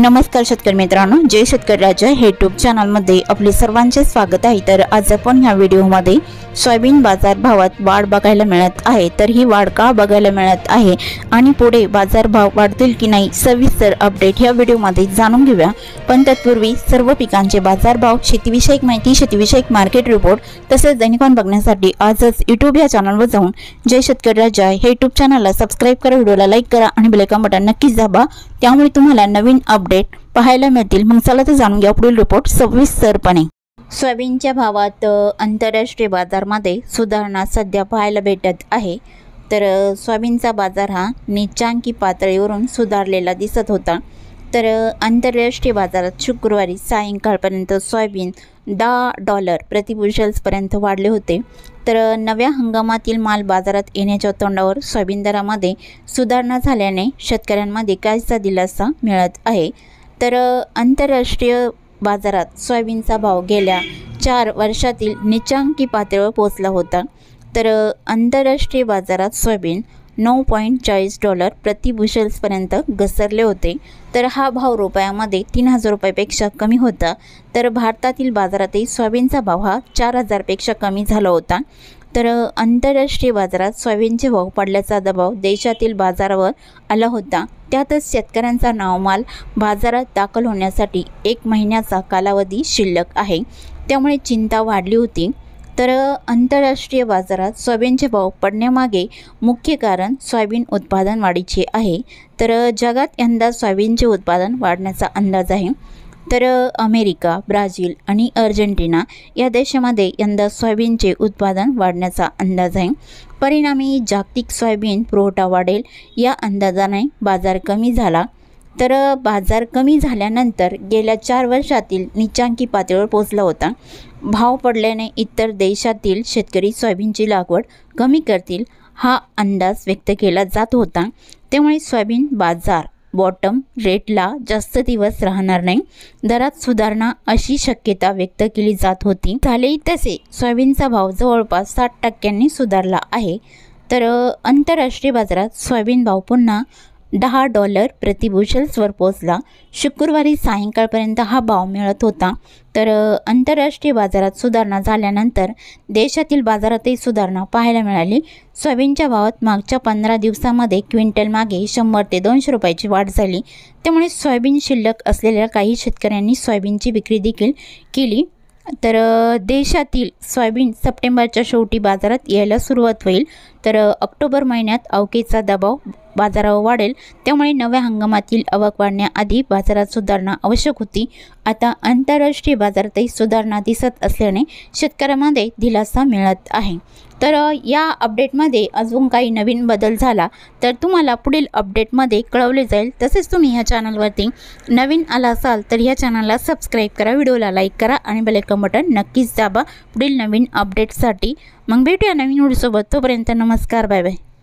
नमस्कार शेतकरी मित्रांनो, जय शेतकरी राजा हे यूट्यूब चॅनलमध्ये आपले सर्वांचे स्वागत आहे। तर आज आपण ह्या व्हिडिओमध्ये सोयाबीन बाजार भावात वाढ बघायला मिळत आहे। तर ही वाढ का बघायला मिळत आहे आणि पुढे बाजार भाव वाढतील की नाही सविस्तर अपडेट ह्या व्हिडिओमध्ये जाणून घेऊया। पण तत्पूर्वी सर्व पिकांचे बाजार भाव, शेतीविषयक माहिती, शेतीविषयक मार्केट रिपोर्ट तसेच दैनिकान बघण्यासाठी आजच यूट्यूब या चॅनलवर जाऊन जय शेतकरी राजा हे यूट्यूब चॅनलला सबस्क्राइब करा, व्हिडिओला लाईक करा आणि बेल आयकॉन बटन नक्कीच दाबा, त्यामुळे तुम्हाला नवीन अपडेट पाहायला मिळतील। मग चला तर जाणून घ्या पुढील रिपोर्ट सविस्तरपणे। सोयाबीनच्या भावात आंतरराष्ट्रीय बाजारामध्ये सुधारणा सध्या पाहायला भेटत आहे। तर सोयाबीनचा बाजार हा नीचांकी पातळीवरून सुधारलेला दिसत होता। तर आंतरराष्ट्रीय बाजारात शुक्रवारी सायंकाळपर्यंत सोयाबीन $10 प्रति बुशेल्सपर्यंत वाढले होते। तर नव्या हंगामातील माल बाजारात येण्याच्या तोंडावर सोयाबीन दरामध्ये सुधारणा झाल्याने शेतकऱ्यांमध्ये काहीसा दिलासा मिळत आहे। तर आंतरराष्ट्रीय बाजारात सोयाबीनचा भाव गेल्या 4 वर्षातील नीचांकी पातळीवर पोहोचला होता। तर आंतरराष्ट्रीय बाजारात सोयाबीन $9.40 प्रति बुशेल्सपर्यंत घसरले होते। तर हा भाव रुपयामध्ये 3000 रुपयापेक्षा कमी होता। तर भारतातील बाजारातही सोयाबीनचा भाव हा 4000 पेक्षा कमी झाला होता। तर आंतरराष्ट्रीय बाजारात सोयाबीनचे भाव पडल्याचा दबाव देशातील बाजारावर आला होता। त्यातच शेतकऱ्यांचा नावमाल बाजारात दाखल होण्यासाठी 1 महिन्याचा कालावधी शिल्लक आहे, त्यामुळे चिंता वाढली होती। तर आंतरराष्ट्रीय बाजारात सोयाबीनचे भाव पडण्यामागे मुख्य कारण सोयाबीन उत्पादन वाढीचे आहे। तर जगात यंदा सोयाबीनचे उत्पादन वाढण्याचा अंदाज आहे। तर अमेरिका, ब्राझील आणि अर्जेंटिना या देशामध्ये यंदा सोयाबीनचे उत्पादन वाढण्याचा अंदाज आहे। परिणामी जागतिक सोयाबीन पुरवठा वाढेल या अंदाजाने बाजार कमी झाला। तर बाजार कमी झाल्यानंतर गेल्या 4 वर्षातील नीचांकी पातळीवर पोहोचला होता। भाव पडल्याने इतर देशातील शेतकरी सोयाबीनची लागवड कमी करतील हा अंदाज व्यक्त केला जात होता। त्यामुळे सोयाबीन बाजार बॉटम रेटला जास्त दिवस राहणार नाही, दरात सुधारणा अशी शक्यता व्यक्त केली जात होती। झालेही तसे सोयाबीनचा भाव जवळपास 60% सुधारला आहे। तर आंतरराष्ट्रीय बाजारात सोयाबीन भाव पुन्हा $10 प्रति बुशेल्सवर पोहोचला। शुक्रवारी सायंकाळपर्यंत हा भाव मिळत होता। तर आंतरराष्ट्रीय बाजारात सुधारणा झाल्यानंतर देशातील बाजारातही सुधारणा पाहायला मिळाली। सोयाबीनच्या भावात मागच्या 15 दिवसांमध्ये क्विंटल मागे 100 ते 200 रुपयाची वाढ झाली। त्यामुळे सोयाबीन शिल्लक असलेल्या काही शेतकऱ्यांनी सोयाबीनची विक्री देखील केली। तर देशातील सोयाबीन सप्टेंबरच्या शेवटी बाजारात यायला सुरुवात होईल। तर ऑक्टोबर महिन्यात अवकेचा दबाव बाजारावर वाढेल, त्यामुळे नव्या हंगामातील आवक वाढण्याआधी बाजारात सुधारणा आवश्यक होती। आता आंतरराष्ट्रीय बाजारातही सुधारणा दिसत असल्याने शेतकऱ्यांमध्ये दिलासा मिळत आहे। तर या अपडेटमध्ये अजून काही नवीन बदल झाला तर तुम्हाला पुढील अपडेटमध्ये कळवले जाईल। तसेच तुम्ही ह्या चॅनलवरती नवीन आला असाल तर ह्या चॅनलला सबस्क्राइब करा, व्हिडिओला लाईक करा आणि बेल आयकॉन बटन नक्कीच दाबा पुढील नवीन अपडेटसाठी। मग भेटूया नवीन व्हिडिओसोबत, तोपर्यंत नमस्कार, बाय बाय।